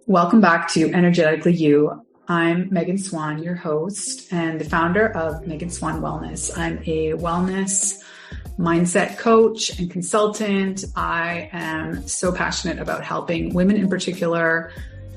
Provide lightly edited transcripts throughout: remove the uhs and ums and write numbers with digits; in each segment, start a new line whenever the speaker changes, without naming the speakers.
Welcome back to Energetically You. I'm Megan Swan, your host and the founder of Megan Swan Wellness. I'm a wellness mindset coach and consultant. I am so passionate about helping women in particular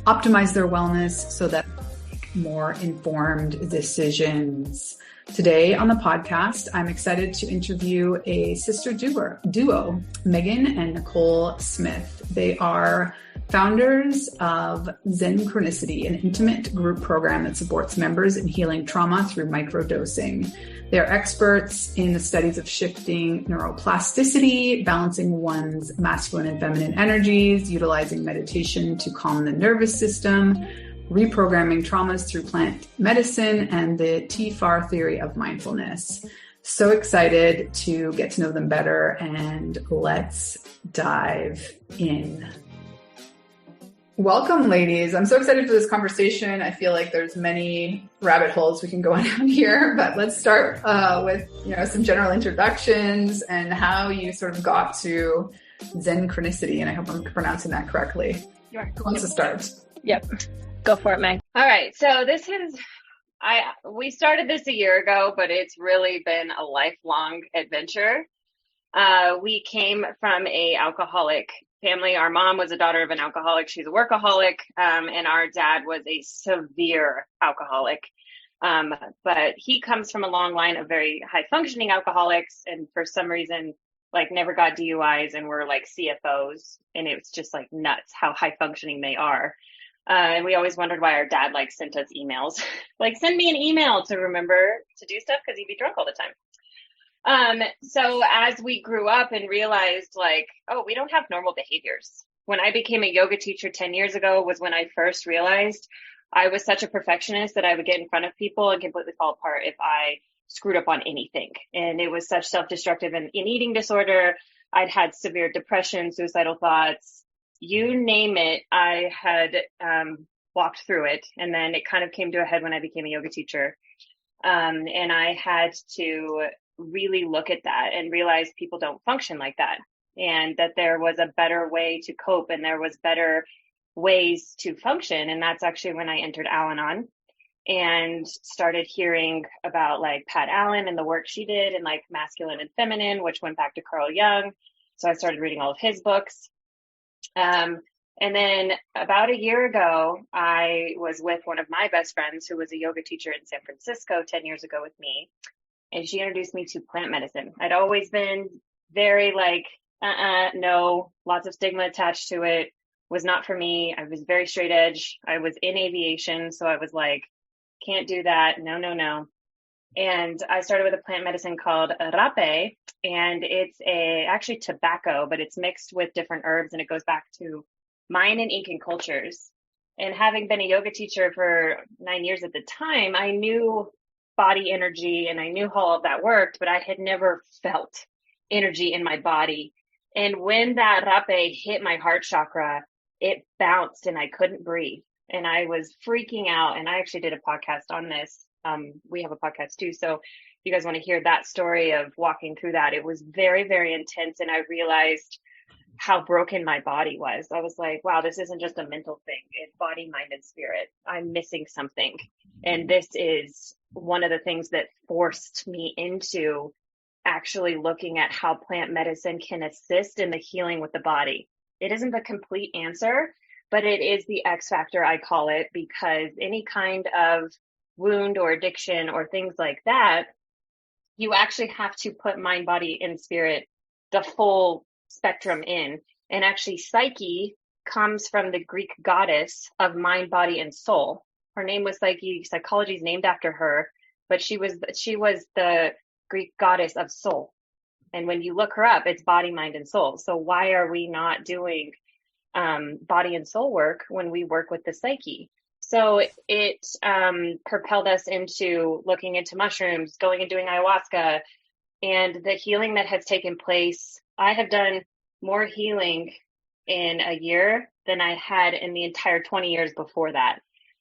optimize their wellness so that they make more informed decisions. Today on the podcast, I'm excited to interview a sister duo, Megan and Nicole Smith. They are founders of Zenchronicity, an intimate group program that supports members in healing trauma through microdosing. They are experts in the studies of shifting neuroplasticity, balancing one's masculine and feminine energies, utilizing meditation to calm the nervous system, reprogramming traumas through plant medicine, and the TFAR theory of mindfulness. So excited to get to know them better, and let's dive in. Welcome, ladies. I'm so excited for this conversation. I feel like there's many rabbit holes we can go on here, but let's start with some general introductions and how you sort of got to Zenchronicity, and I hope I'm pronouncing that correctly. Who wants to start?
Yep. Go for it, Meg. All right. So we started this a year ago, but it's really been a lifelong adventure. We came from a alcoholic family. Our mom was a daughter of an alcoholic. She's a workaholic. And our dad was a severe alcoholic. But he comes from a long line of very high functioning alcoholics. And for some reason, never got DUIs and were CFOs. And it was just nuts how high functioning they are. And we always wondered why our dad sent us emails, send me an email to remember to do stuff because he'd be drunk all the time. So as we grew up and realized we don't have normal behaviors. When I became a yoga teacher 10 years ago was when I first realized I was such a perfectionist that I would get in front of people and completely fall apart if I screwed up on anything. And it was such self-destructive and an eating disorder. I'd had severe depression, suicidal thoughts. You name it, I had walked through it. And then it kind of came to a head when I became a yoga teacher. And I had to really look at that and realize people don't function like that. And that there was a better way to cope and there was better ways to function. And that's actually when I entered Al-Anon and started hearing about Pat Allen and the work she did and masculine and feminine, which went back to Carl Jung. So I started reading all of his books. And then about a year ago, I was with one of my best friends who was a yoga teacher in San Francisco 10 years ago with me. And she introduced me to plant medicine. I'd always been very no, lots of stigma attached to it, was not for me. I was very straight edge. I was in aviation. So I was can't do that. No. And I started with a plant medicine called rape, and it's actually tobacco, but it's mixed with different herbs, and it goes back to Mayan and Incan cultures. And having been a yoga teacher for 9 years at the time, I knew body energy and I knew how all of that worked, but I had never felt energy in my body. And when that rape hit my heart chakra, it bounced and I couldn't breathe. And I was freaking out. And I actually did a podcast on this. We have a podcast too. So if you guys want to hear that story of walking through that, it was very, very intense. And I realized how broken my body was. I was wow, this isn't just a mental thing. It's body, mind, and spirit. I'm missing something. And this is one of the things that forced me into actually looking at how plant medicine can assist in the healing with the body. It isn't the complete answer, but it is the X factor, I call it, because any kind of wound or addiction or things like that, you actually have to put mind, body, and spirit, the full spectrum in. And actually Psyche comes from the Greek goddess of mind, body, and soul. Her name was Psyche. Psychology is named after her, but she was the Greek goddess of soul. And when you look her up, it's body, mind, and soul. So why are we not doing body and soul work when we work with the psyche? So it propelled us into looking into mushrooms, going and doing ayahuasca, and the healing that has taken place. I have done more healing in a year than I had in the entire 20 years before that,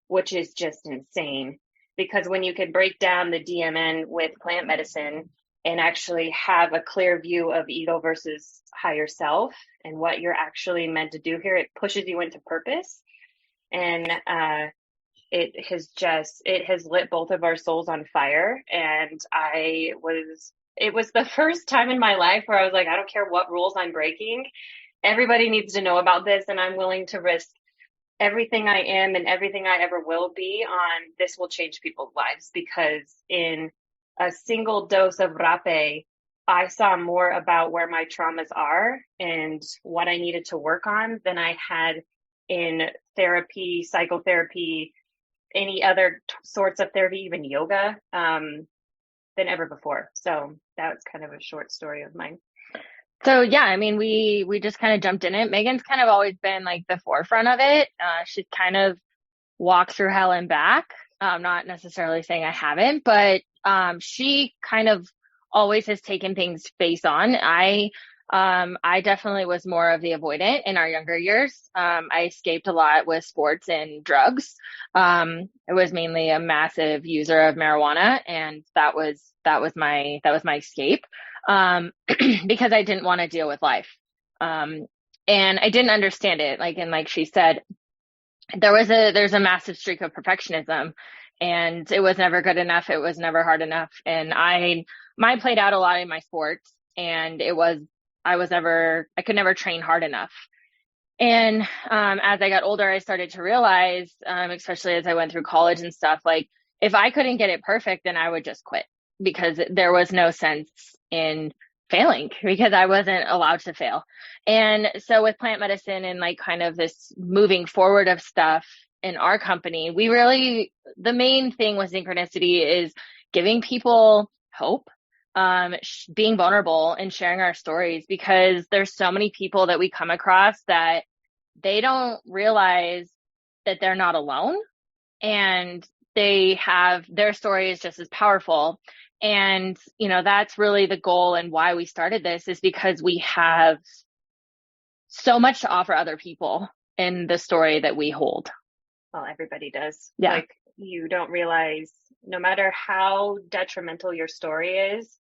which is just insane. Because when you could break down the DMN with plant medicine, and actually have a clear view of ego versus higher self and what you're actually meant to do here. It pushes you into purpose. And it has lit both of our souls on fire. And it was the first time in my life where I was like, I don't care what rules I'm breaking. Everybody needs to know about this. And I'm willing to risk everything I am and everything I ever will be on this will change people's lives, because in a single dose of rape, I saw more about where my traumas are and what I needed to work on than I had in therapy, psychotherapy, any other sorts of therapy, even yoga, than ever before. So that was kind of a short story of mine.
So yeah, I mean, we just kind of jumped in it. Megan's kind of always been like the forefront of it. She's kind of walked through hell and back. I'm not necessarily saying I haven't, but she kind of always has taken things face on. I definitely was more of the avoidant in our younger years. I escaped a lot with sports and drugs. I was mainly a massive user of marijuana, and that was my escape. Because I didn't want to deal with life. And I didn't understand it. Like she said, there's a massive streak of perfectionism, and it was never good enough. It was never hard enough. And mine played out a lot in my sports, and I could never train hard enough. And, as I got older, I started to realize, especially as I went through college and stuff, like if I couldn't get it perfect, then I would just quit, because there was no sense in failing, because I wasn't allowed to fail. And so with plant medicine and like kind of this moving forward of stuff in our company, the main thing with Zenchronicity is giving people hope, being vulnerable and sharing our stories, because there's so many people that we come across that they don't realize that they're not alone, and their story is just as powerful. And, that's really the goal and why we started this, is because we have so much to offer other people in the story that we hold.
Well, everybody does.
Yeah.
Like, you don't realize, no matter how detrimental your story is,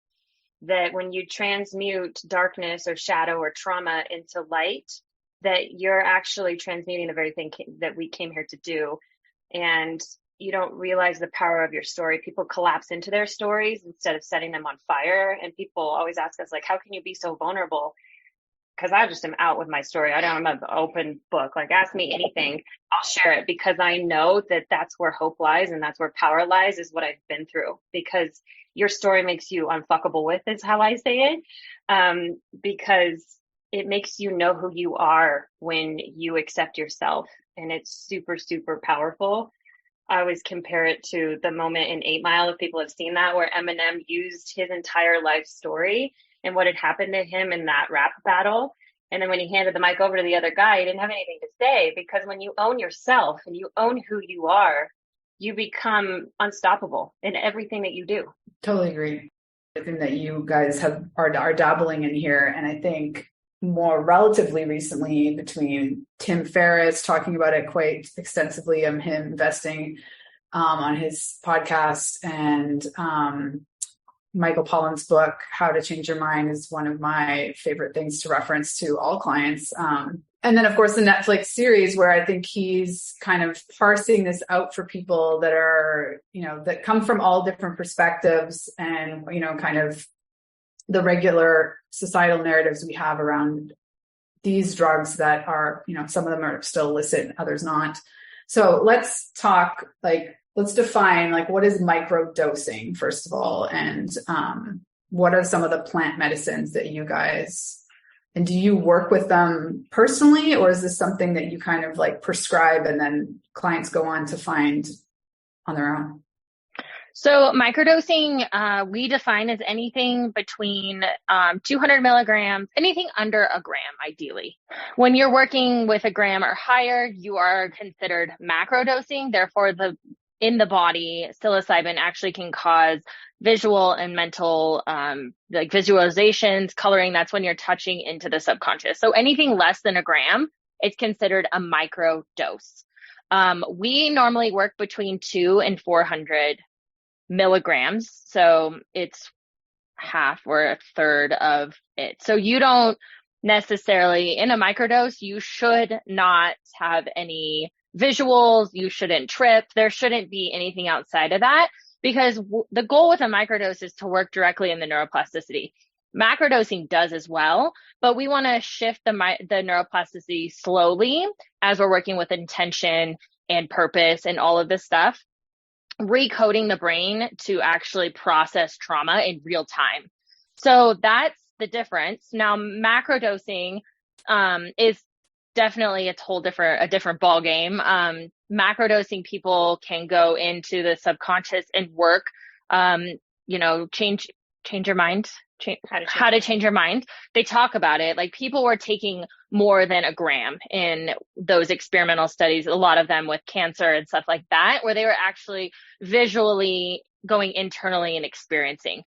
that when you transmute darkness or shadow or trauma into light, that you're actually transmuting the very thing that we came here to do. And you don't realize the power of your story. People collapse into their stories instead of setting them on fire. And people always ask us, like, how can you be so vulnerable? Because I just am out with my story. I'm an open book. Like, ask me anything, I'll share it, because I know that that's where hope lies and that's where power lies, is what I've been through. Because your story makes you unfuckable with, is how I say it. Because it makes you know who you are when you accept yourself. And it's super, super powerful. I always compare it to the moment in 8 Mile, if people have seen that, where Eminem used his entire life story and what had happened to him in that rap battle. And then when he handed the mic over to the other guy, he didn't have anything to say, because when you own yourself and you own who you are, you become unstoppable in everything that you do.
Totally agree. I think that you guys are dabbling in here. And I think more relatively recently, between Tim Ferriss talking about it quite extensively, him investing on his podcast, and Michael Pollan's book, How to Change Your Mind, is one of my favorite things to reference to all clients. And then, of course, the Netflix series, where I think he's kind of parsing this out for people that are, that come from all different perspectives, and, kind of the regular societal narratives we have around these drugs that are, some of them are still illicit, others not. So let's define, what is microdosing, first of all, and what are some of the plant medicines that you guys, and do you work with them personally, or is this something that you kind of prescribe and then clients go on to find on their own?
So microdosing, we define as anything between 200 milligrams, anything under a gram, ideally. When you're working with a gram or higher, you are considered macrodosing. Therefore, in the body, psilocybin actually can cause visual and mental, visualizations, coloring. That's when you're touching into the subconscious. So anything less than a gram, it's considered a microdose. We normally work between 200 and 400 milligrams. So it's half or a third of it. So you don't necessarily, in a microdose, you should not have any visuals. You shouldn't trip. There shouldn't be anything outside of that, because the goal with a microdose is to work directly in the neuroplasticity. Macrodosing does as well, but we want to shift the neuroplasticity slowly as we're working with intention and purpose and all of this stuff, recoding the brain to actually process trauma in real time. So that's the difference. Now, macrodosing is definitely a different ball game. Macrodosing, people can go into the subconscious and work, change your mind. How to change your mind. They talk about it. Like, people were taking more than a gram in those experimental studies, a lot of them with cancer and stuff like that, where they were actually visually going internally and experiencing.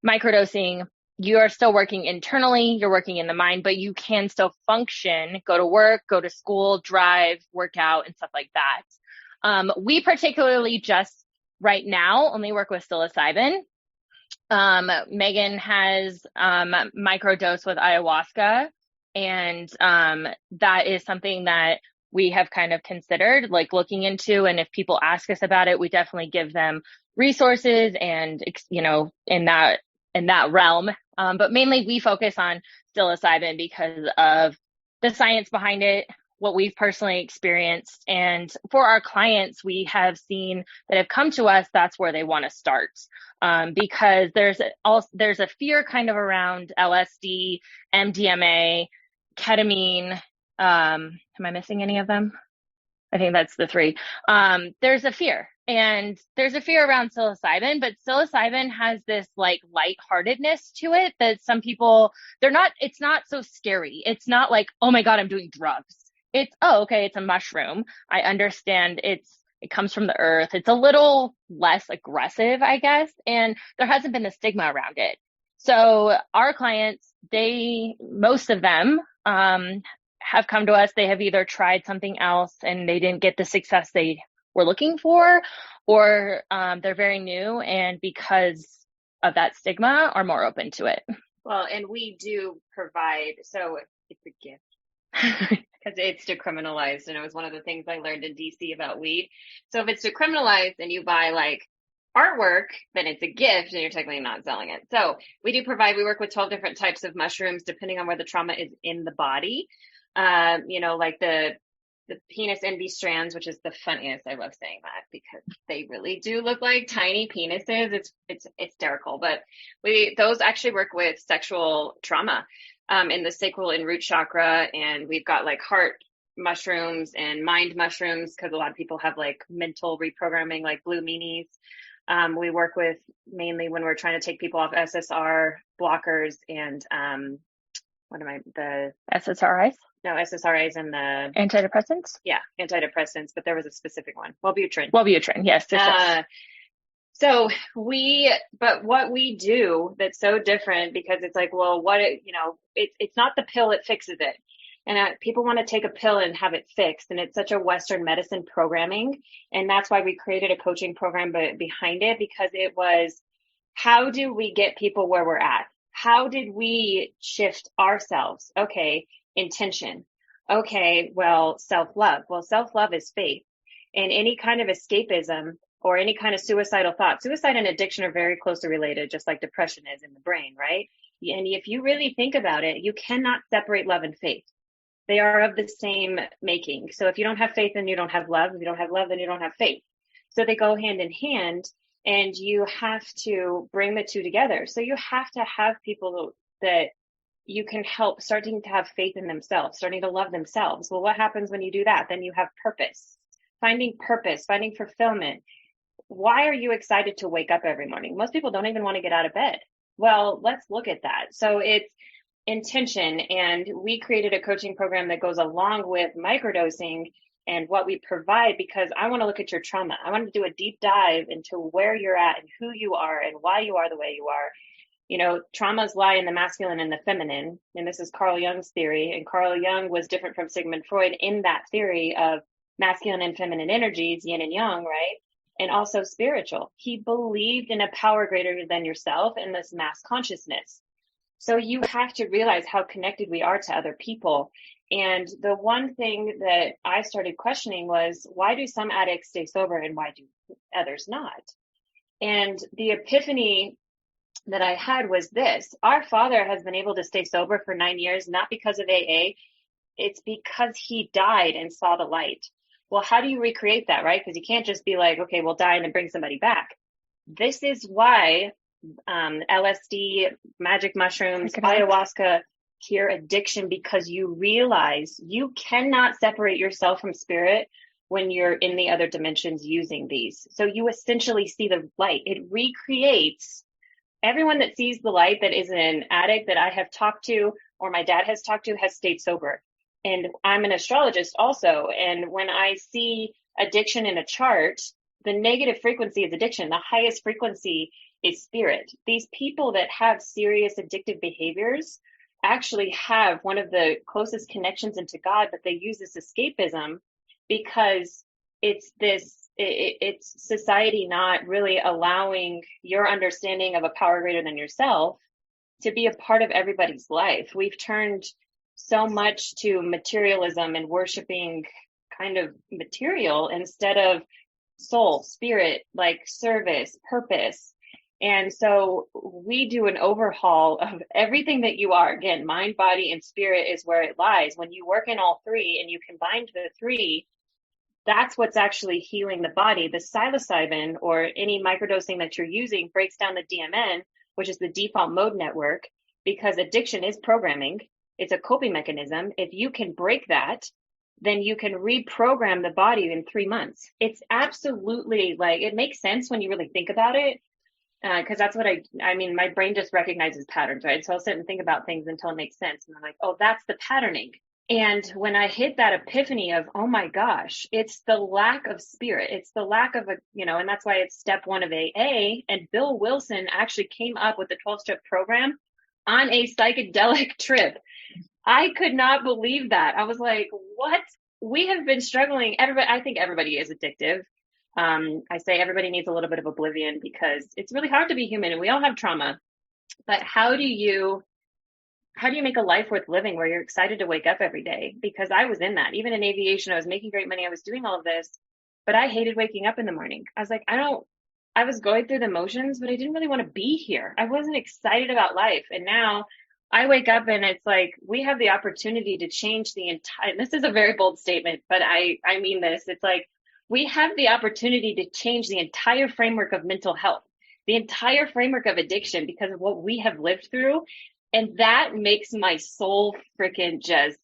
Microdosing, you are still working internally, you're working in the mind, but you can still function, go to work, go to school, drive, work out, and stuff like that. We particularly just right now only work with psilocybin. Megan has microdose with ayahuasca, and that is something that we have kind of considered like looking into. And if people ask us about it, we definitely give them resources and, in that realm. But mainly we focus on psilocybin because of the science behind it, what we've personally experienced. And for our clients, we have seen that have come to us, that's where they want to start. Because there's a fear kind of around LSD, MDMA, ketamine. Am I missing any of them? I think that's the three. There's a fear, and there's a fear around psilocybin, but psilocybin has this like lightheartedness to it that some people, it's not so scary. It's not like, oh my God, I'm doing drugs. It's, oh, okay, it's a mushroom. I understand it comes from the earth. It's a little less aggressive, I guess. And there hasn't been the stigma around it. So our clients, most of them, have come to us. They have either tried something else and they didn't get the success they were looking for, or they're very new, and because of that stigma are more open to it.
Well, and we do provide, so it's a gift. Because it's decriminalized, and it was one of the things I learned in DC about weed. So if it's decriminalized and you buy like artwork, then it's a gift and you're technically not selling it. So we work with 12 different types of mushrooms depending on where the trauma is in the body. Like the penis envy strands, which is the funniest. I love saying that because they really do look like tiny penises. It's hysterical, but those actually work with sexual trauma. In the sacral and root chakra, and we've got like heart mushrooms and mind mushrooms because a lot of people have like mental reprogramming, like blue meanies. We work with mainly when we're trying to take people off SSR blockers and the
SSRIs?
No, SSRIs and the
antidepressants.
Yeah, antidepressants, but there was a specific one. Wellbutrin.
Yes.
So but what we do that's so different, because it's like, well, it's not the pill, it fixes it. And people want to take a pill and have it fixed. And it's such a Western medicine programming. And that's why we created a coaching program behind it, because it was, how do we get people where we're at? How did we shift ourselves? Okay, intention. Okay, well, self-love. Well, self-love is faith. And any kind of escapism or any kind of suicidal thought. Suicide and addiction are very closely related, just like depression is in the brain, right? And if you really think about it, you cannot separate love and faith. They are of the same making. So if you don't have faith, then you don't have love. If you don't have love, then you don't have faith. So they go hand in hand, and you have to bring the two together. So you have to have people that you can help starting to have faith in themselves, starting to love themselves. Well, what happens when you do that? Then you have purpose, finding fulfillment. Why are you excited to wake up every morning? Most people don't even want to get out of bed. Well, let's look at that. So it's intention. And we created a coaching program that goes along with microdosing and what we provide, because I want to look at your trauma. I want to do a deep dive into where you're at and who you are and why you are the way you are. Traumas lie in the masculine and the feminine. And this is Carl Jung's theory. And Carl Jung was different from Sigmund Freud in that theory of masculine and feminine energies, yin and yang, right? and also spiritual. He believed in a power greater than yourself and this mass consciousness. So you have to realize how connected we are to other people. And the one thing that I started questioning was, why do some addicts stay sober and why do others not? And the epiphany that I had was this: our father has been able to stay sober for 9 years, not because of AA. It's because he died and saw the light. Well, how do you recreate that, right? Because you can't just be like, okay, we'll die and then bring somebody back. This is why LSD, magic mushrooms, ayahuasca cure addiction, because you realize you cannot separate yourself from spirit when you're in the other dimensions using these. So you essentially see the light. It recreates. Everyone that sees the light that is an addict that I have talked to or my dad has talked to has stayed sober. And I'm an astrologist also. And when I see addiction in a chart, the negative frequency is addiction. The highest frequency is spirit. These people that have serious addictive behaviors actually have one of the closest connections into God, but they use this escapism because it's society not really allowing your understanding of a power greater than yourself to be a part of everybody's life. We've turned so much to materialism and worshiping kind of material instead of soul, spirit, like service, purpose. And so we do an overhaul of everything that you are. Again, mind, body, and spirit is where it lies. When you work in all three and you combine the three, that's what's actually healing the body. The psilocybin or any microdosing that you're using breaks down the DMN, which is the default mode network, because addiction is programming. It's a coping mechanism. If you can break that, then you can reprogram the body in 3 months. It's absolutely like, it makes sense when you really think about it. Because that's what I mean, my brain just recognizes patterns, right? So I'll sit and think about things until it makes sense. And I'm like, oh, that's the patterning. And when I hit that epiphany of, oh my gosh, it's the lack of spirit. It's the lack of and that's why it's step one of AA. And Bill Wilson actually came up with the 12-step program on a psychedelic trip. I could not believe that. I was like, what? We have been struggling. I think everybody is addictive. I say everybody needs a little bit of oblivion because it's really hard to be human and we all have trauma. But how do you make a life worth living where you're excited to wake up every day? Because I was in that. Even in aviation, I was making great money. I was doing all of this, but I hated waking up in the morning. I was like, I was going through the motions, but I didn't really want to be here. I wasn't excited about life. And now I wake up and it's like, we have the opportunity to change the entire, this is a very bold statement, but I mean this. It's like, we have the opportunity to change the entire framework of mental health, the entire framework of addiction because of what we have lived through. And that makes my soul freaking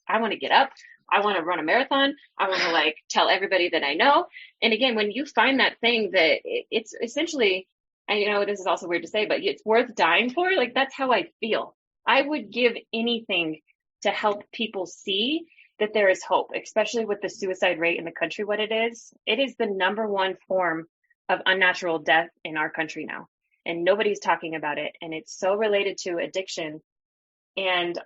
I want to get up. I want to run a marathon. I want to tell everybody that I know. And again, when you find that thing that it's essentially, I know this is also weird to say, but it's worth dying for. That's how I feel. I would give anything to help people see that there is hope, especially with the suicide rate in the country, what it is. It is the number one form of unnatural death in our country now. And nobody's talking about it. And it's so related to addiction. And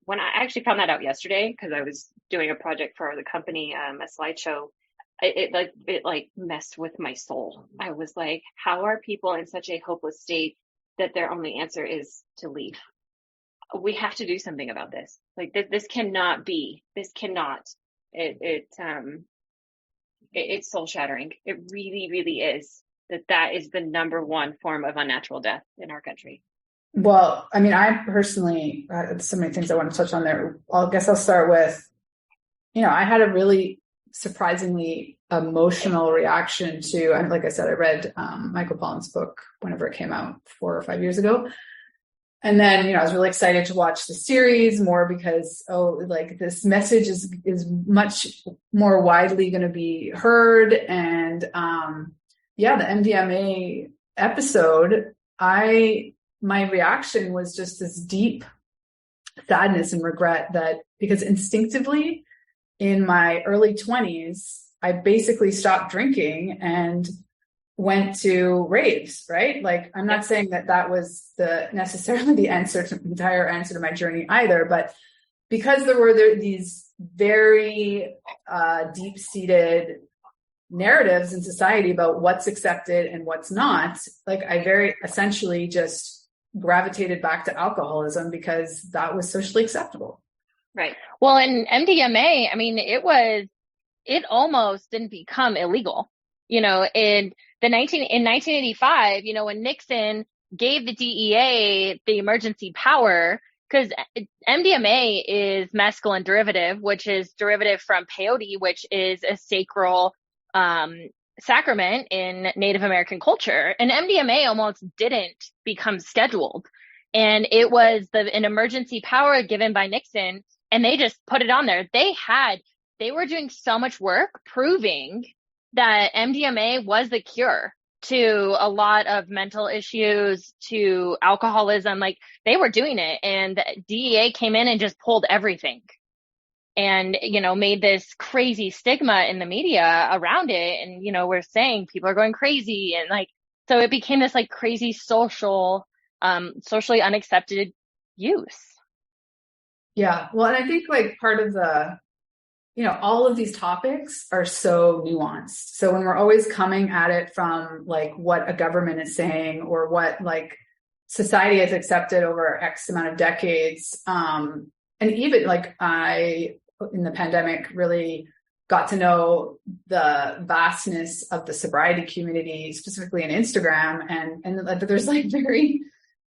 when I actually found that out yesterday, because I was doing a project for the company, a slideshow, it messed with my soul. I was like, how are people in such a hopeless state that their only answer is to leave? We have to do something about this. This cannot be. This cannot. It's soul shattering. It really, really is. That is the number one form of unnatural death in our country.
Well, I mean, I personally, so many things I want to touch on there. I guess I'll start with, I had a really surprisingly emotional reaction to, and like I said, I read Michael Pollan's book whenever it came out 4 or 5 years ago. And then, I was really excited to watch the series more because, this message is much more widely going to be heard. And, the MDMA episode, my reaction was just this deep sadness and regret that because instinctively in my early 20s, I basically stopped drinking and went to raves, right? I'm not saying that was necessarily the entire answer to my journey either, but because there were these very deep-seated narratives in society about what's accepted and what's not, like I very essentially just gravitated back to alcoholism because that was socially acceptable.
Right.
Well, in MDMA, I mean, it almost didn't become illegal, in 1985, when Nixon gave the DEA the emergency power, because MDMA is mescaline derivative, which is derivative from peyote, which is a sacral sacrament in Native American culture. And MDMA almost didn't become scheduled. And it was an emergency power given by Nixon, and they just put it on there. They were doing so much work proving that MDMA was the cure to a lot of mental issues, to alcoholism. Like, they were doing it, and the DEA came in and just pulled everything and, made this crazy stigma in the media around it. And, we're saying people are going crazy. And so it became this crazy socially unaccepted use.
Yeah. Well, and I think part of the, all of these topics are so nuanced. So when we're always coming at it from what a government is saying or what society has accepted over X amount of decades, and even I, in the pandemic, really got to know the vastness of the sobriety community, specifically in Instagram, and there's very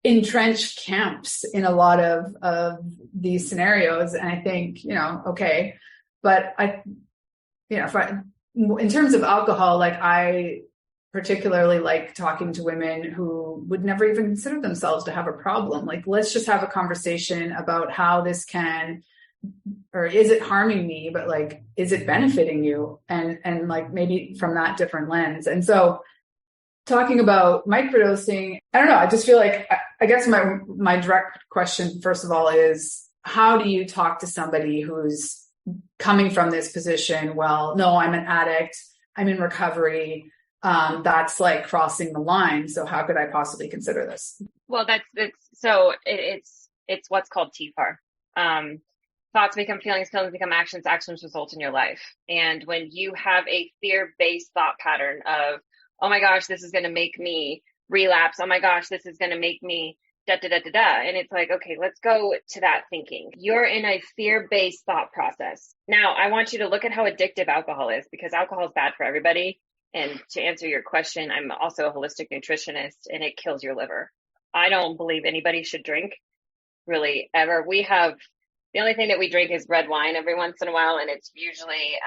entrenched camps in a lot of these scenarios. And I think, okay. But in terms of alcohol, I particularly like talking to women who would never even consider themselves to have a problem. Let's just have a conversation about how this can, or is it harming me, but is it benefiting you? And maybe from that different lens. And so talking about microdosing, I don't know, I just feel I guess my direct question, first of all, is how do you talk to somebody who's coming from this position? Well, no, I'm an addict, I'm in recovery. That's crossing the line. So how could I possibly consider this?
Well, it's what's called TFAR. Thoughts become feelings, feelings become actions, actions result in your life. And when you have a fear-based thought pattern of, oh my gosh, this is going to make me relapse. Oh my gosh, this is going to make me da, da, da, da, da. And it's okay, let's go to that thinking. You're in a fear-based thought process. Now, I want you to look at how addictive alcohol is, because alcohol is bad for everybody. And to answer your question, I'm also a holistic nutritionist, and it kills your liver. I don't believe anybody should drink, really, ever. The only thing that we drink is red wine every once in a while, and it's usually,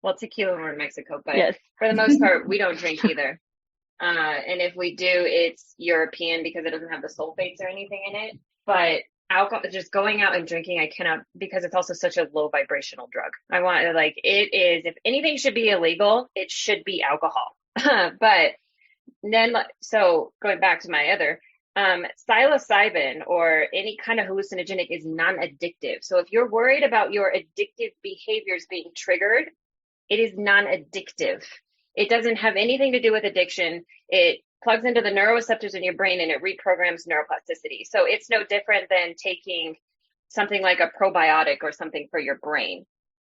well, tequila when we're in Mexico, but yes. For the most part, we don't drink either. And if we do, it's European because it doesn't have the sulfates or anything in it. But alcohol, just going out and drinking, I cannot, because it's also such a low vibrational drug. I want it is, if anything should be illegal, it should be alcohol. But then, so going back to my other, psilocybin or any kind of hallucinogenic is non-addictive. So if you're worried about your addictive behaviors being triggered, it is non-addictive. It doesn't have anything to do with addiction. It plugs into the neuroreceptors in your brain and it reprograms neuroplasticity. So it's no different than taking something like a probiotic or something for your brain.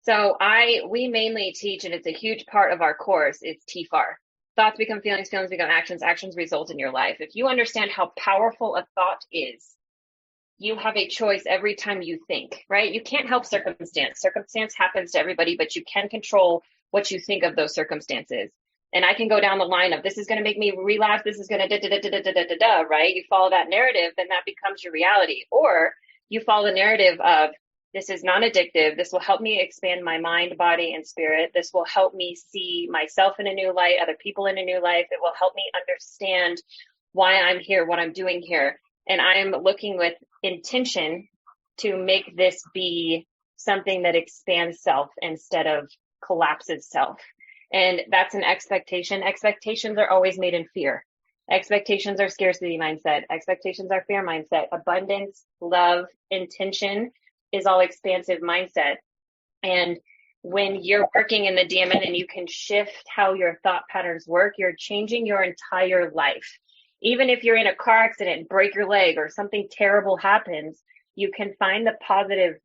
So we mainly teach, and it's a huge part of our course, it's TFAR. Thoughts become feelings, feelings become actions, actions result in your life. If you understand how powerful a thought is, you have a choice every time you think, right? You can't help circumstance. Circumstance happens to everybody, but you can control what you think of those circumstances. And I can go down the line of, this is going to make me relapse, this is going to da-da-da-da-da-da-da-da, right? You follow that narrative, then that becomes your reality. Or you follow the narrative of, this is non-addictive, this will help me expand my mind, body, and spirit. This will help me see myself in a new light, other people in a new life. It will help me understand why I'm here, what I'm doing here. And I'm looking with intention to make this be something that expands self instead of collapses self. And that's an expectation. Expectations are always made in fear. Expectations are scarcity mindset. Expectations are fear mindset. Abundance, love, intention is all expansive mindset. And when you're working in the DMN and you can shift how your thought patterns work, you're changing your entire life. Even if you're in a car accident, break your leg, or something terrible happens, you can find the positive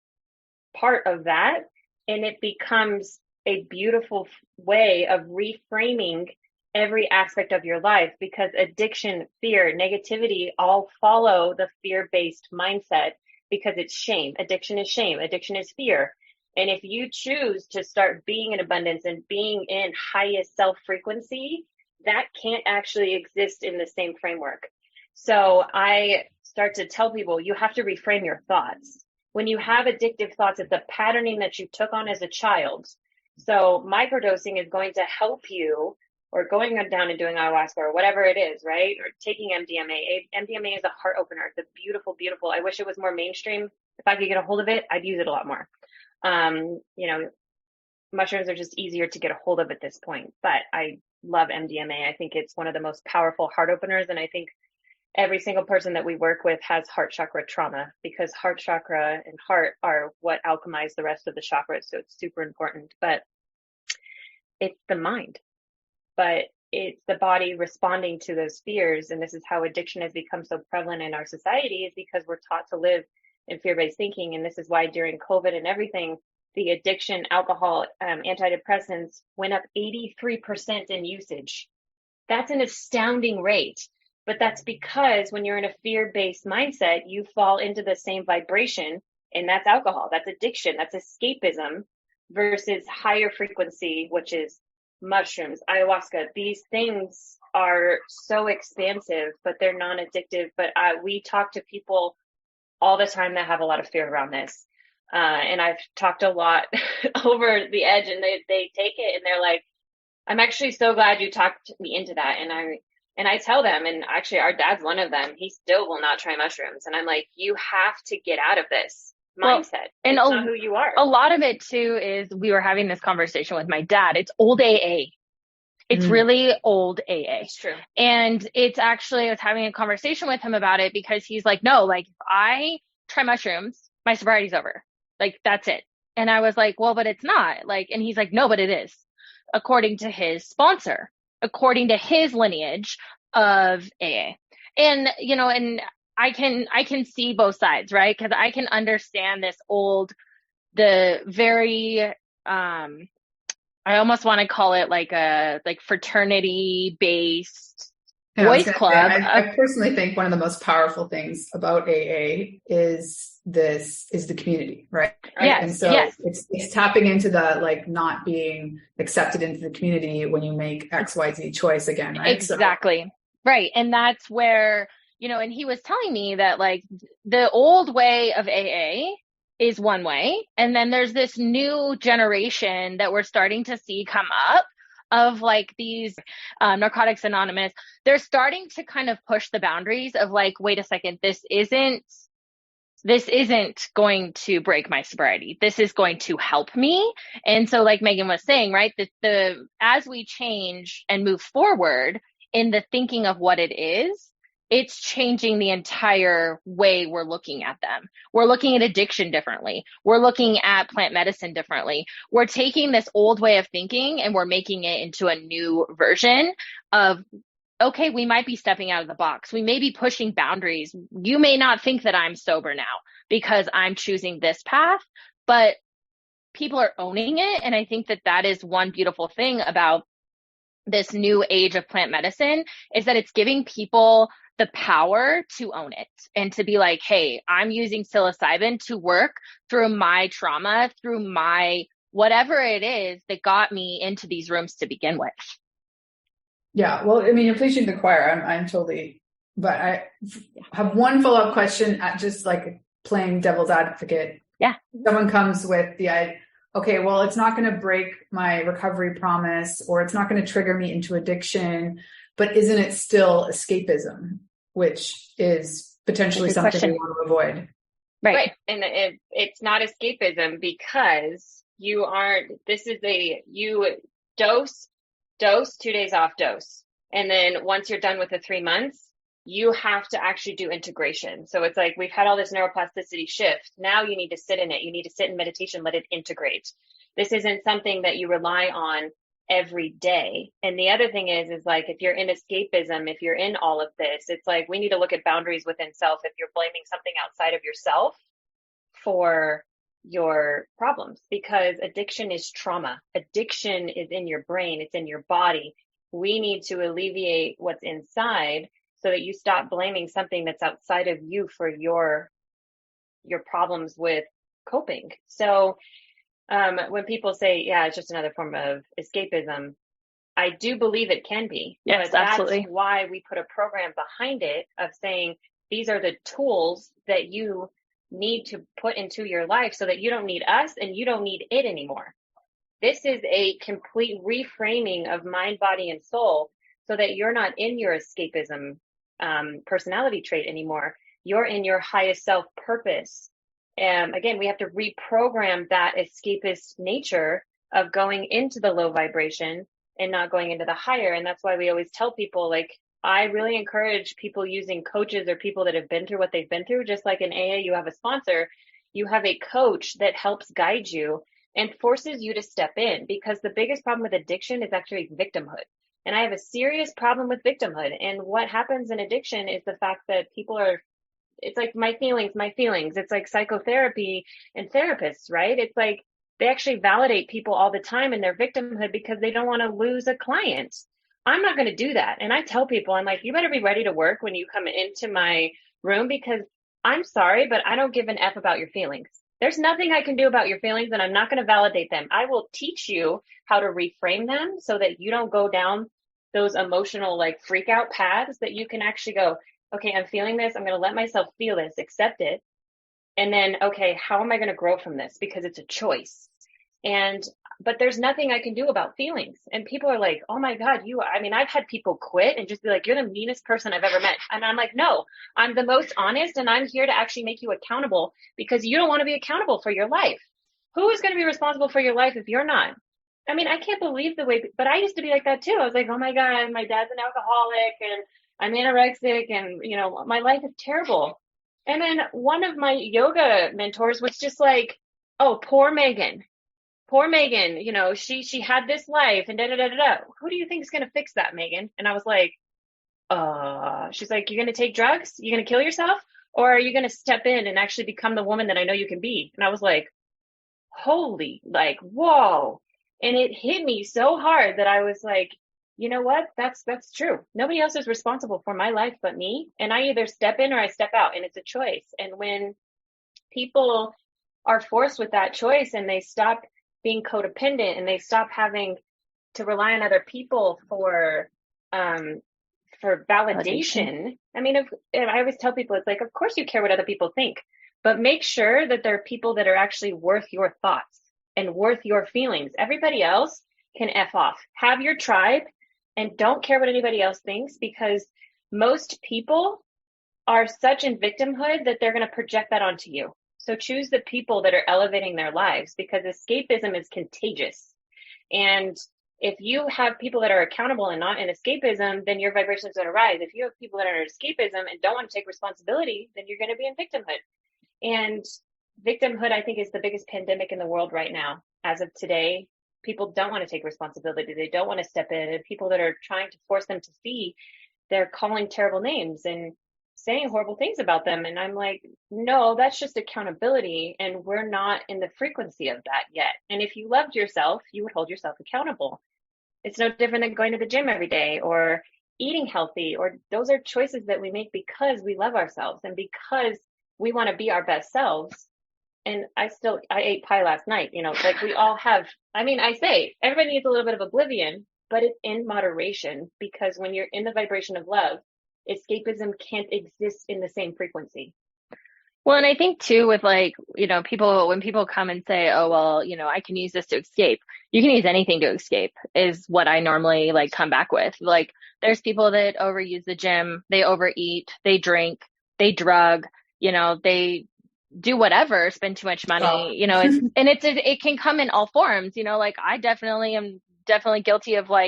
part of that, and it becomes a beautiful way of reframing every aspect of your life, because addiction, fear, negativity all follow the fear-based mindset, because it's shame. Addiction is shame. Addiction is fear. And if you choose to start being in abundance and being in highest self frequency, that can't actually exist in the same framework. So I start to tell people, you have to reframe your thoughts. When you have addictive thoughts, it's a patterning that you took on as a child. So microdosing is going to help you, or going down and doing ayahuasca or whatever it is, right? Or taking MDMA. MDMA is a heart opener. It's a beautiful, beautiful. I wish it was more mainstream. If I could get a hold of it, I'd use it a lot more. Mushrooms are just easier to get a hold of at this point, but I love MDMA. I think it's one of the most powerful heart openers. And I think every single person that we work with has heart chakra trauma, because heart chakra and heart are what alchemize the rest of the chakras. So it's super important, but it's the mind, but it's the body responding to those fears. And this is how addiction has become so prevalent in our society, is because we're taught to live in fear-based thinking. And this is why during COVID and everything, the addiction, alcohol, antidepressants went up 83% in usage. That's an astounding rate. But that's because when you're in a fear-based mindset, you fall into the same vibration, and that's alcohol, that's addiction, that's escapism, versus higher frequency, which is mushrooms, ayahuasca. These things are so expansive, but they're non-addictive. But we talk to people all the time that have a lot of fear around this. And I've talked a lot over the edge, and they take it and they're like, I'm actually so glad you talked me into that. And I tell them, and actually our dad's one of them, he still will not try mushrooms. And I'm like, you have to get out of this mindset.
And
it's not who you are.
A lot of it too is, we were having this conversation with my dad. It's old AA. It's really old AA.
It's true.
And it's actually, I was having a conversation with him about it, because he's like, no, like if I try mushrooms, my sobriety's over. Like that's it. And I was like, well, but it's not. Like, and he's like, no, but it is, according to his sponsor, according to his lineage of AA. And, and I can see both sides, right? Because I can understand the very, I almost want to call it like a fraternity based boys club.
I personally think one of the most powerful things about AA is the community, right?
Yes,
and so it's tapping into the not being accepted into the community when you make XYZ choice again, right?
Exactly. So, right. And that's where, and he was telling me that the old way of AA is one way. And then there's this new generation that we're starting to see come up of these Narcotics Anonymous. They're starting to kind of push the boundaries of wait a second, this isn't going to break my sobriety. This is going to help me. And so like Megan was saying, right, as we change and move forward in the thinking of what it is, it's changing the entire way we're looking at them. We're looking at addiction differently. We're looking at plant medicine differently. We're taking this old way of thinking and we're making it into a new version of, okay, we might be stepping out of the box. We may be pushing boundaries. You may not think that I'm sober now because I'm choosing this path, but people are owning it. And I think that is one beautiful thing about this new age of plant medicine, is that it's giving people the power to own it and to be like, hey, I'm using psilocybin to work through my trauma, through my whatever it is that got me into these rooms to begin with.
Yeah. Well, I mean, you're preaching to the choir. I'm totally, but I have one follow-up question at just playing devil's advocate.
Yeah.
Someone comes with okay, well, it's not going to break my recovery promise, or it's not going to trigger me into addiction, but isn't it still escapism, which is potentially something we want to avoid?
Right. And it's not escapism, because you dose, 2 days off, dose. And then once you're done with the 3 months, you have to actually do integration. So it's like, we've had all this neuroplasticity shift. Now you need to sit in it. You need to sit in meditation, let it integrate. This isn't something that you rely on every day. And the other thing is if you're in escapism, if you're in all of this, it's we need to look at boundaries within self. If you're blaming something outside of yourself for your problems, because addiction is trauma. Addiction is in your brain. It's in your body. We need to alleviate what's inside so that you stop blaming something that's outside of you for your problems with coping. So when people say, yeah, it's just another form of escapism, I do believe it can be.
Yes,
but
absolutely.
That's why we put a program behind it of saying, these are the tools that you need to put into your life so that you don't need us and you don't need it anymore. This is a complete reframing of mind, body, and soul so that you're not in your escapism personality trait anymore. You're in your highest self purpose. And again, we have to reprogram that escapist nature of going into the low vibration and not going into the higher. And that's why we always tell people, like, I really encourage people using coaches or people that have been through what they've been through. Just like in AA, you have a sponsor, you have a coach that helps guide you and forces you to step in, because the biggest problem with addiction is actually victimhood. And I have a serious problem with victimhood. And what happens in addiction is the fact that people are, it's like my feelings. It's like psychotherapy and therapists, right? It's like they actually validate people all the time in their victimhood because they don't want to lose a client. I'm not going to do that. And I tell people, I'm like, you better be ready to work when you come into my room, because I'm sorry, but I don't give an F about your feelings. There's nothing I can do about your feelings, and I'm not going to validate them. I will teach you how to reframe them so that you don't go down those emotional, like, freak out paths, that you can actually go, okay, I'm feeling this. I'm going to let myself feel this, accept it. And then, okay, how am I going to grow from this? Because it's a choice. But there's nothing I can do about feelings. And people are like, oh my God, I've had people quit and just be like, you're the meanest person I've ever met. And I'm like, no, I'm the most honest, and I'm here to actually make you accountable, because you don't want to be accountable for your life. Who is going to be responsible for your life if you're not? I mean, I can't believe the way, but I used to be like that too. I was like, oh my God, my dad's an alcoholic and I'm anorexic and, my life is terrible. And then one of my yoga mentors was just like, oh, poor Megan, she had this life and da-da-da-da-da. Who do you think is going to fix that, Megan? And I was like, she's like, you're going to take drugs? You're going to kill yourself? Or are you going to step in and actually become the woman that I know you can be? And I was like, holy, like, whoa. And it hit me so hard that I was like, you know what? That's true. Nobody else is responsible for my life but me. And I either step in or I step out, and it's a choice. And when people are forced with that choice and they stop being codependent and they stop having to rely on other people for validation. I mean, I always tell people, it's like, of course you care what other people think, but make sure that there are people that are actually worth your thoughts and worth your feelings. Everybody else can F off. Have your tribe and don't care what anybody else thinks, because most people are such in victimhood that they're going to project that onto you. So choose the people that are elevating their lives, because escapism is contagious. And if you have people that are accountable and not in escapism, then your vibration is going to rise. If you have people that are in escapism and don't want to take responsibility, then you're going to be in victimhood. And victimhood, I think, is the biggest pandemic in the world right now. As of today, people don't want to take responsibility. They don't want to step in. And people that are trying to force them to see, they're calling terrible names and saying horrible things about them. And I'm like, no, that's just accountability. And we're not in the frequency of that yet. And if you loved yourself, you would hold yourself accountable. It's no different than going to the gym every day or eating healthy, or those are choices that we make because we love ourselves and because we want to be our best selves. And I ate pie last night, like we all have. I say everybody needs a little bit of oblivion, but it's in moderation, because when you're in the vibration of love, escapism can't exist in the same frequency.
Well, and I think too, with when people come and say, oh, well, I can use this to escape. You can use anything to escape is what I normally come back with. Like, there's people that overuse the gym, they overeat, they drink, they drug, they do whatever, spend too much money, it can come in all forms, I definitely am guilty of I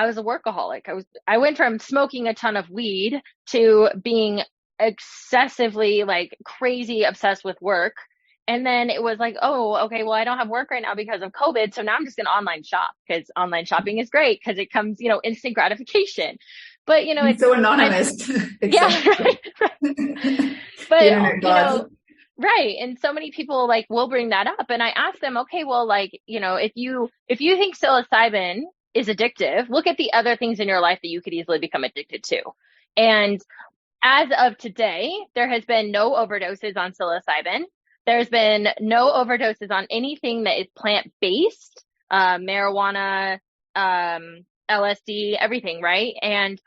was a workaholic. I went from smoking a ton of weed to being excessively crazy obsessed with work. And then it was like, oh, okay, well, I don't have work right now because of COVID. So now I'm just going to online shop, because online shopping is great because it comes, instant gratification. But, it's
so anonymous.
Yeah, right. But, Right. And so many people like will bring that up. And I ask them, okay, well, like, if you think psilocybin is addictive, look at the other things in your life that you could easily become addicted to. And as of today, there has been no overdoses on psilocybin. There's been no overdoses on anything that is plant-based, marijuana, LSD, everything, right? And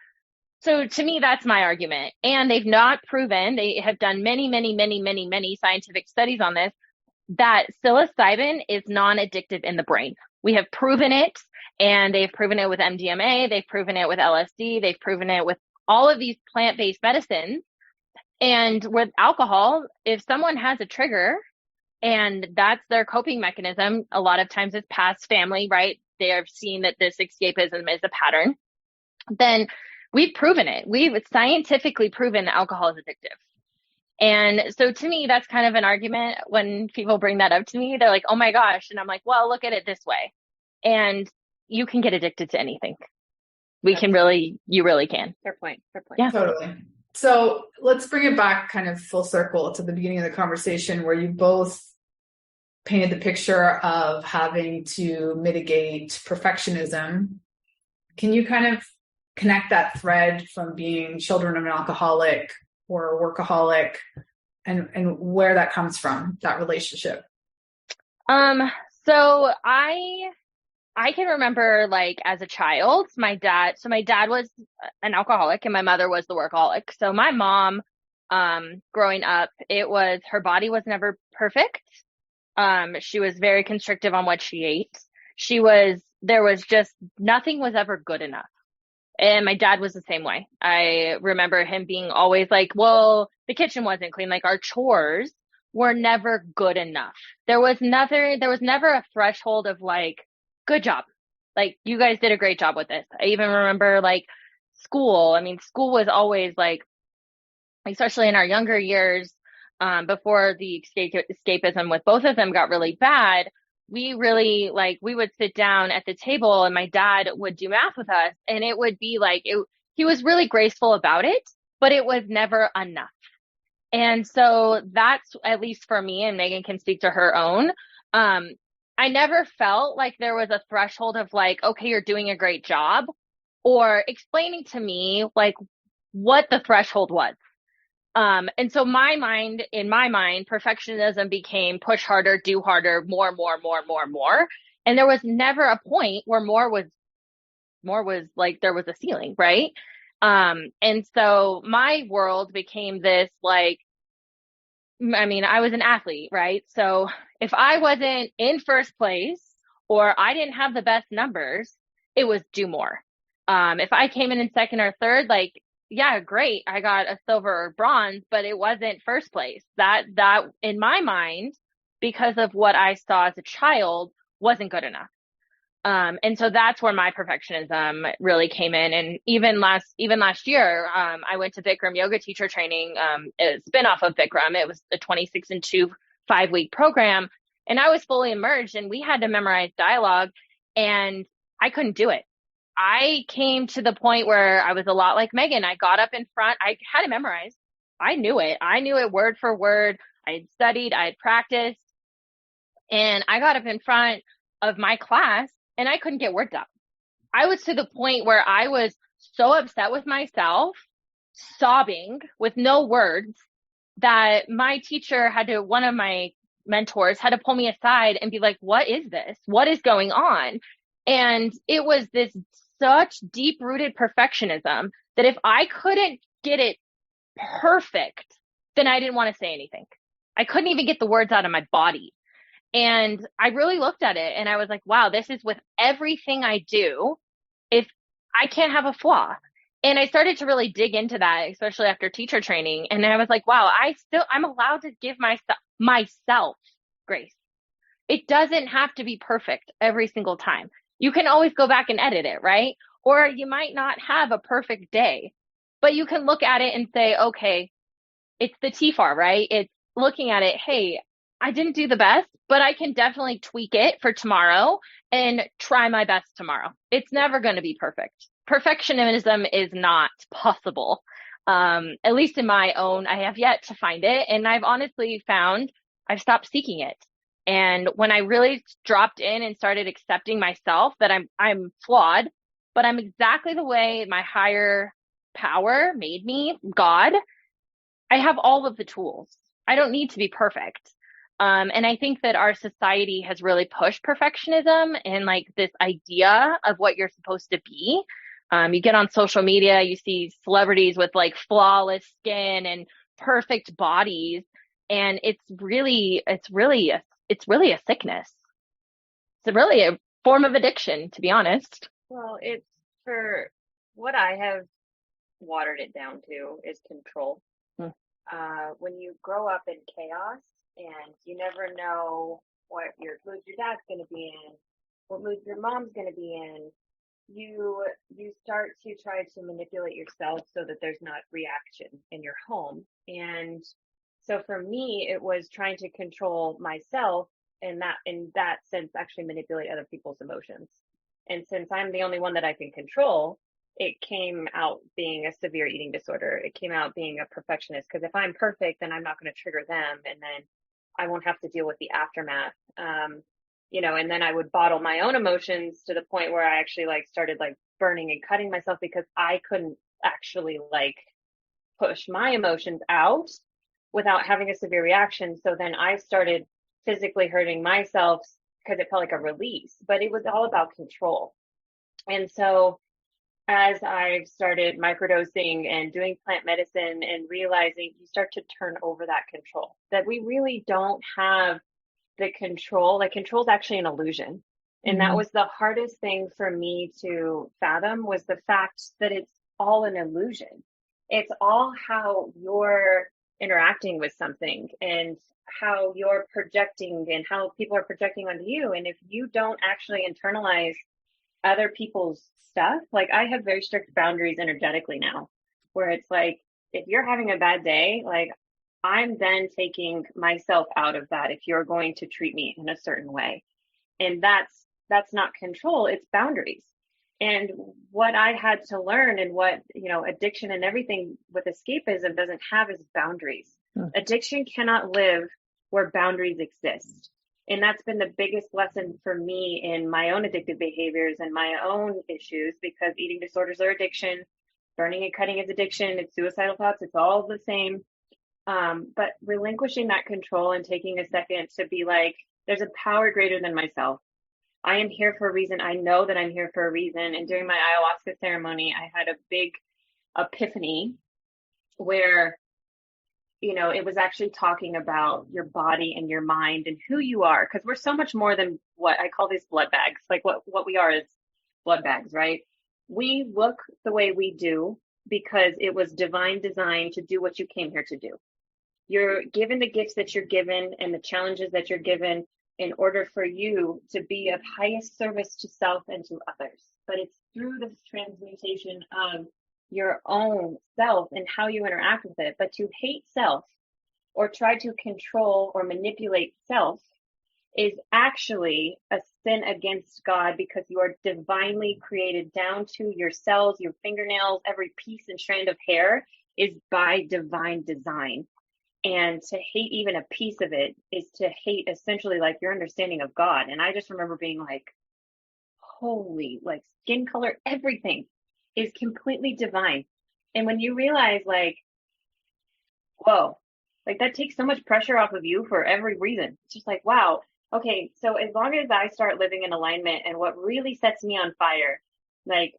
so to me, that's my argument. And they've not proven, they have done many, many, many, many, many scientific studies on this, that psilocybin is non-addictive in the brain. We have proven it, and they've proven it with MDMA, they've proven it with LSD, they've proven it with all of these plant-based medicines. And with alcohol, if someone has a trigger and that's their coping mechanism, a lot of times it's past family, right? They have seen that this escapism is a pattern. Then we've proven it. We've scientifically proven that alcohol is addictive. And so to me, that's kind of an argument when people bring that up to me. They're like, oh my gosh. And I'm like, well, look at it this way. And you can get addicted to anything. You really can.
Fair point.
Yeah,
totally. So let's bring it back kind of full circle to the beginning of the conversation where you both painted the picture of having to mitigate perfectionism. Can you kind of connect that thread from being children of an alcoholic or a workaholic and where that comes from, that relationship?
So I can remember, like, as a child, my dad was an alcoholic and my mother was the workaholic. So my mom, growing up, her body was never perfect. She was very constrictive on what she ate. There was just, nothing was ever good enough. And my dad was the same way. I remember him being always like, well, the kitchen wasn't clean. Like, our chores were never good enough. There was never a threshold of like, good job. Like, you guys did a great job with this. I even remember like school. I mean, school was always like, especially in our younger years, before the escapism with both of them got really bad, we would sit down at the table and my dad would do math with us, and it would be like, he was really graceful about it, but it was never enough. And so that's, at least for me, and Megan can speak to her own, I never felt like there was a threshold of like, okay, you're doing a great job, or explaining to me like what the threshold was. And so in my mind, perfectionism became push harder, do harder, more. And there was never a point where more was like, there was a ceiling, right? And so my world became this, like, I mean, I was an athlete, right? So if I wasn't in first place or I didn't have the best numbers, it was do more. If I came in second or third, like, yeah, great, I got a silver or bronze, but it wasn't first place. That in my mind, because of what I saw as a child, wasn't good enough. And so that's where my perfectionism really came in. And even last year, I went to Bikram yoga teacher training, a spinoff of Bikram. It was a 26 and 2 5-week program. And I was fully immersed, and we had to memorize dialogue, and I couldn't do it. I came to the point where I was a lot like Megan. I got up in front. I had to memorize. I knew it. I knew it word for word. I had studied. I had practiced. And I got up in front of my class, and I couldn't get words out. I was to the point where I was so upset with myself, sobbing with no words, that my teacher one of my mentors had to pull me aside and be like, what is this? What is going on? And it was this such deep-rooted perfectionism that if I couldn't get it perfect, then I didn't want to say anything. I couldn't even get the words out of my body. And I really looked at it and I was like, wow, this is with everything I do, if I can't have a flaw. And I started to really dig into that, especially after teacher training. And I was like, wow, I'm allowed to give myself grace. It doesn't have to be perfect every single time. You can always go back and edit it, right? Or you might not have a perfect day, but you can look at it and say, okay, it's the TFAR, right? It's looking at it, hey, I didn't do the best, but I can definitely tweak it for tomorrow and try my best tomorrow. It's never going to be perfect. Perfectionism is not possible. At least in my own, I have yet to find it. And I've honestly found I've stopped seeking it. And when I really dropped in and started accepting myself that I'm flawed, but I'm exactly the way my higher power made me, God, I have all of the tools. I don't need to be perfect. And I think that our society has really pushed perfectionism and like this idea of what you're supposed to be. You get on social media, you see celebrities with like flawless skin and perfect bodies. And it's really a sickness. It's really a form of addiction, to be honest.
Well, it's for what I have watered it down to is control. When you grow up in chaos and you never know what mood your dad's going to be in, what mood your mom's going to be in, you start to try to manipulate yourself so that there's not reaction in your home. And so for me, it was trying to control myself and that in that sense actually manipulate other people's emotions. And since I'm the only one that I can control, it came out being a severe eating disorder. It came out being a perfectionist, because if I'm perfect, then I'm not going to trigger them, and then I won't have to deal with the aftermath. And then I would bottle my own emotions to the point where I actually like started like burning and cutting myself because I couldn't actually like push my emotions out without having a severe reaction. So then I started physically hurting myself because it felt like a release, but it was all about control. And so as I've started microdosing and doing plant medicine and realizing you start to turn over that control, that we really don't have the control. Like control is actually an illusion. And that was the hardest thing for me to fathom, was the fact that it's all an illusion. It's all how you're interacting with something and how you're projecting and how people are projecting onto you. And if you don't actually internalize other people's stuff, like I have very strict boundaries energetically now, where it's like, if you're having a bad day, like I'm then taking myself out of that if you're going to treat me in a certain way. And that's not control, it's boundaries. And what I had to learn, and what, addiction and everything with escapism doesn't have, is boundaries. Addiction cannot live where boundaries exist. And that's been the biggest lesson for me in my own addictive behaviors and my own issues, because eating disorders are addiction, burning and cutting is addiction, it's suicidal thoughts, it's all the same. But relinquishing that control and taking a second to be like, there's a power greater than myself. I am here for a reason. I know that I'm here for a reason. And during my ayahuasca ceremony, I had a big epiphany where, it was actually talking about your body and your mind and who you are. Because we're so much more than what I call these blood bags. Like what we are is blood bags, right? We look the way we do because it was divine design to do what you came here to do. You're given the gifts that you're given and the challenges that you're given in order for you to be of highest service to self and to others. But it's through this transmutation of your own self and how you interact with it. But to hate self or try to control or manipulate self is actually a sin against God, because you are divinely created down to your cells, your fingernails, every piece and strand of hair is by divine design. And to hate even a piece of it is to hate essentially like your understanding of God. And I just remember being like, holy, like skin color, everything is completely divine. And when you realize like, whoa, like that takes so much pressure off of you for every reason. It's just like, wow, okay, so as long as I start living in alignment, and what really sets me on fire, like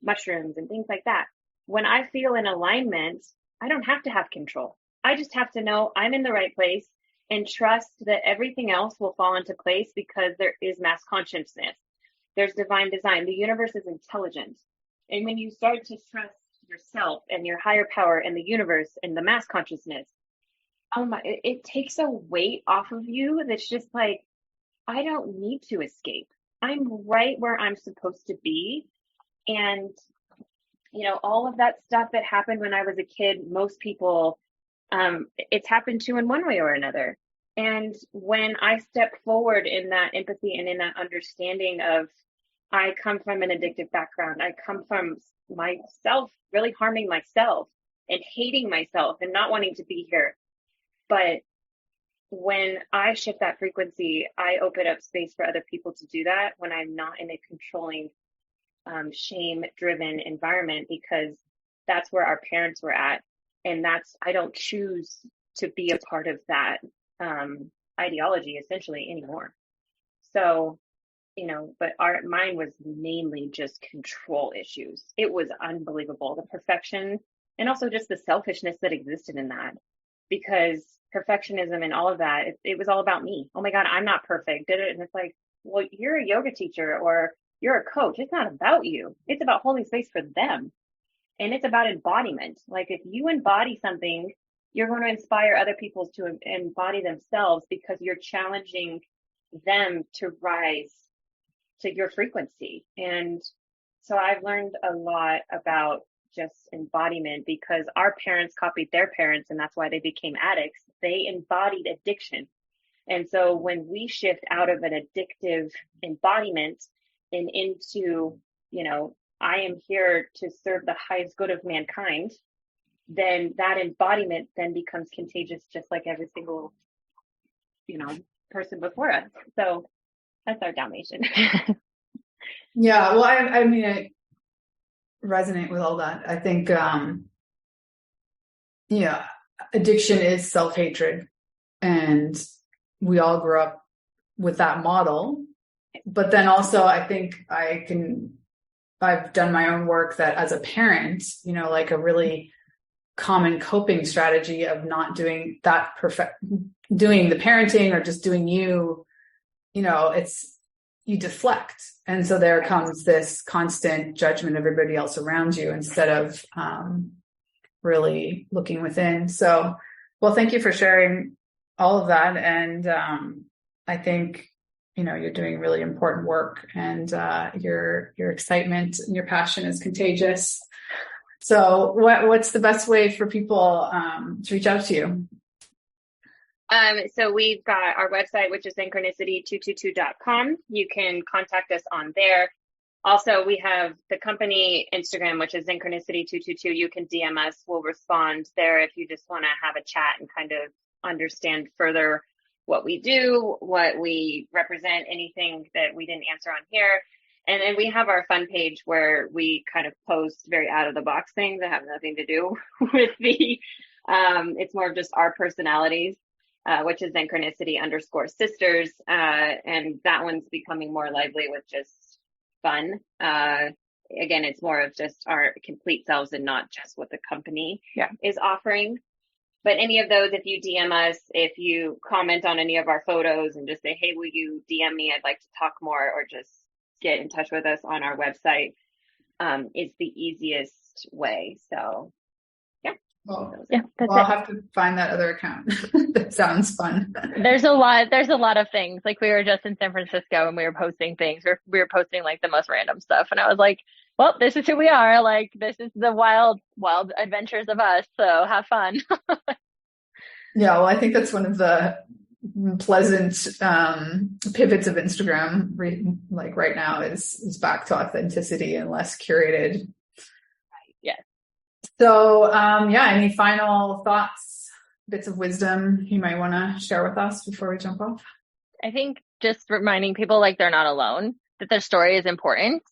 mushrooms and things like that, when I feel in alignment, I don't have to have control. I just have to know I'm in the right place and trust that everything else will fall into place, because there is mass consciousness. There's divine design. The universe is intelligent. And when you start to trust yourself and your higher power and the universe and the mass consciousness, oh my, it takes a weight off of you that's just like, I don't need to escape. I'm right where I'm supposed to be. And, all of that stuff that happened when I was a kid, most people, it's happened to in one way or another. And when I step forward in that empathy and in that understanding of, I come from an addictive background, I come from myself really harming myself and hating myself and not wanting to be here. But when I shift that frequency, I open up space for other people to do that when I'm not in a controlling, shame-driven environment, because that's where our parents were at. And I don't choose to be a part of that ideology essentially anymore. So, but mine was mainly just control issues. It was unbelievable, the perfection and also just the selfishness that existed in that, because perfectionism and all of that, it was all about me. Oh my God, I'm not perfect. And it's like, well, you're a yoga teacher or you're a coach. It's not about you. It's about holding space for them. And it's about embodiment. Like if you embody something, you're going to inspire other people to embody themselves, because you're challenging them to rise to your frequency. And so I've learned a lot about just embodiment, because our parents copied their parents, and that's why they became addicts. They embodied addiction. And so when we shift out of an addictive embodiment and into, I am here to serve the highest good of mankind, then that embodiment then becomes contagious, just like every single, person before us. So that's our Dalmatian.
Yeah. Well, I mean, I resonate with all that. I think, addiction is self-hatred, and we all grew up with that model. But then also I think I've done my own work that as a parent, like a really common coping strategy of not doing that doing the parenting or just doing you deflect. And so there comes this constant judgment of everybody else around you instead of really looking within. So, well, thank you for sharing all of that. And I think, you're doing really important work, and your excitement and your passion is contagious. So what's the best way for people to reach out to you?
So we've got our website, which is Zenchronicity222.com. You can contact us on there. Also, we have the company Instagram, which is Zenchronicity222. You can DM us. We'll respond there if you just want to have a chat and kind of understand further what we do, what we represent, anything that we didn't answer on here. And then we have our fun page where we kind of post very out of the box things that have nothing to do with it's more of just our personalities, which is Zenchronicity_sisters. And that one's becoming more lively with just fun. Again, it's more of just our complete selves and not just what the company is offering. But any of those, if you DM us, if you comment on any of our photos and just say, hey, will you DM me? I'd like to talk more, or just get in touch with us on our website, is the easiest way. So, yeah.
Well,
that's
I'll have to find that other account. That sounds fun.
There's a lot of things. Like we were just in San Francisco and we were posting things, or we were posting like the most random stuff. And I was like, well, this is who we are. Like, this is the wild adventures of us. So have fun.
Yeah. Well, I think that's one of the pleasant pivots of Instagram right now is back to authenticity and less curated.
Yes.
So, any final thoughts, bits of wisdom you might want to share with us before we jump off?
I think just reminding people like they're not alone, that their story is important,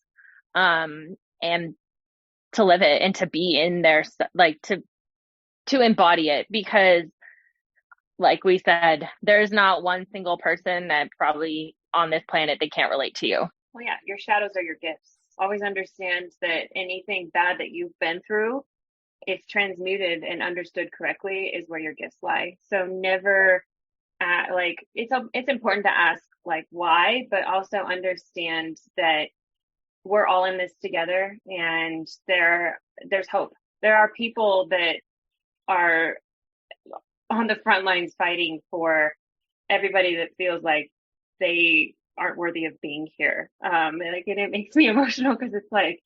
and to live it and to be in there, like to embody it, because like we said, there's not one single person that probably on this planet they can't relate to you.
Well, yeah, your shadows are your gifts. Always understand that anything bad that you've been through, if transmuted and understood correctly, is where your gifts lie. So never it's important to ask like why, but also understand that we're all in this together, and there's hope. There are people that are on the front lines fighting for everybody that feels like they aren't worthy of being here. And it makes me emotional, because it's like,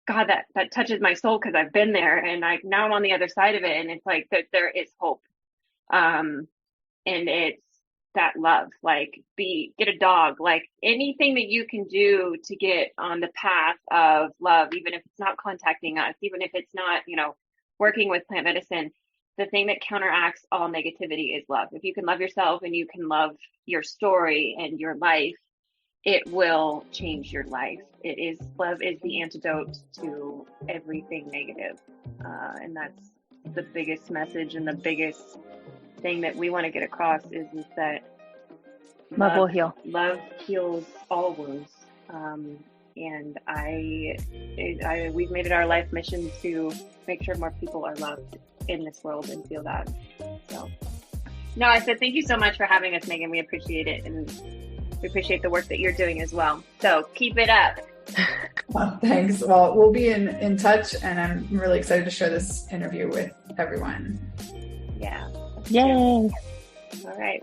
God, that touches my soul, because I've been there, and now I'm on the other side of it, and it's like that there is hope. And it's that love, like get a dog, like anything that you can do to get on the path of love, even if it's not contacting us, even if it's not, working with plant medicine, the thing that counteracts all negativity is love. If you can love yourself and you can love your story and your life, it will change your life. Love is the antidote to everything negative. And that's the biggest message and the biggest thing that we want to get across is that
love will heal.
Love heals all wounds. And we've made it our life mission to make sure more people are loved in this world and feel that. So, no, I said, thank you so much for having us, Megan. We appreciate it. And we appreciate the work that you're doing as well. So keep it up.
Well, thanks. Well, we'll be in touch, and I'm really excited to share this interview with everyone.
Yeah.
Yay.
All right.